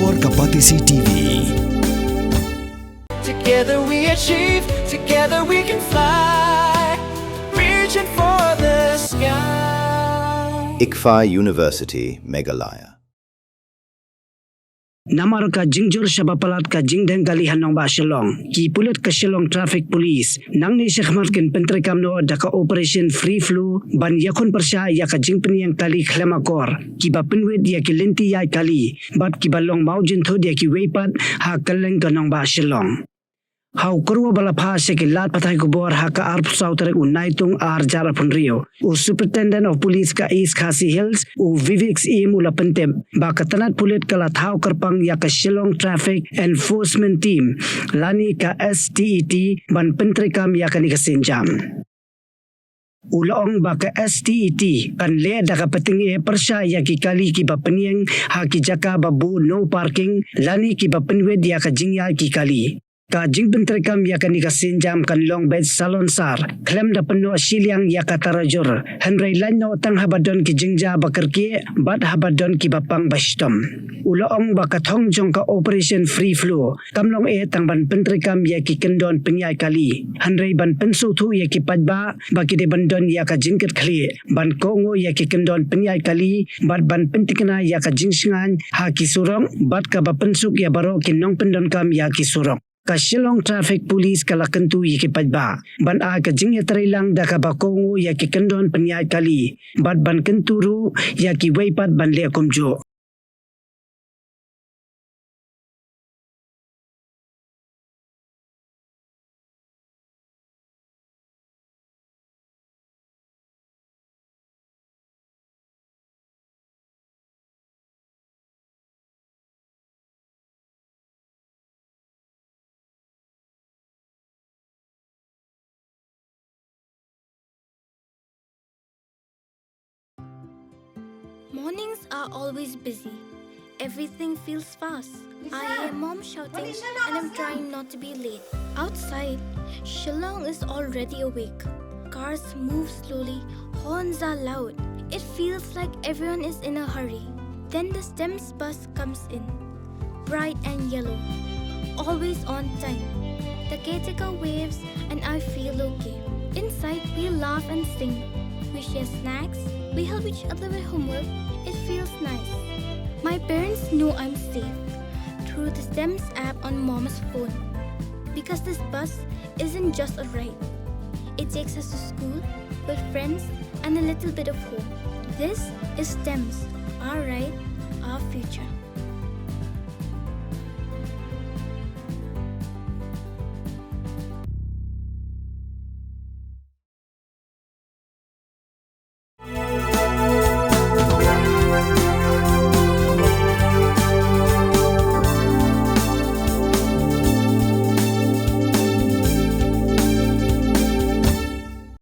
Luar Kapatisi TV. Together we achieve, together we can fly, reaching for the sky. ICFA University, Meghalaya. Namar ka jingjur sabapalat ka jingdeng kali hanong ba Shillong ki Pulit ka Shillong Traffic Police nang ni sekhmatkin pentrikam no daka operation free flow ban yakun persya ya ka jing Pynïeng kali khlemakor ki ba penwet ya ki lenti ya kali bat ki balong maujin thod ya ki weipat ha kaleng kanong ba Shillong. Hau kurwa bala pha se ki lat pathai ko bor ha ka arp sautere unaitung ar jara punrio u Superintendent of Police ka East Khasi Hills u Vivix ula pentem ba katanat Pulit kala Thaw kerpang ya ka Shillong Traffic Enforcement Team lani ka Stet ban pentrikam ya ka ni kasenjam. Ulaong ba ka Stet kan le da ka pating persya ya ki kali ki ba Pynïeng ha ki jaka babu no parking lani ki ba penwed ya ka jingya ki kali. Ka jing pentrikam ya kan ikasinjam kan long bed salon sar klem da penuh siliang ya ka tarajur henry lain no tang habadon ki jingja bakerki bat habadon ki bapang bastom ulaong bakathong jong ka operation free flow kamlong tang ban pentrikam ya ki kendon penyai kali henry ban pensu thu ya ki padba baki de bandon ya ka jingket khli ban kongo ya ki kendon penyai kali bat ban pentikna ya ka jingsingan ha ki surong bat ka bapensuk ya baro ki nong pendon kam ya ki surong. Ka Shillong Traffic Police kala kentu yaki padba ban a ka jing yatrilang da ka bakongo yaki kendon penyai kali bat ban kenturu yaki weipat ban le komjo. Mornings are always busy. Everything feels fast. I hear mom shouting and I'm trying not to be late. Outside, Shillong is already awake. Cars move slowly, horns are loud. It feels like everyone is in a hurry. Then the STEM's bus comes in, bright and yellow, always on time. The caretaker waves and I feel okay. Inside, we laugh and sing. We share snacks. We help each other with homework. It feels nice. My parents know I'm safe through the STEM's app on Mom's phone. Because this bus isn't just a ride. It takes us to school, with friends, and a little bit of home. This is STEM's, our ride, our future.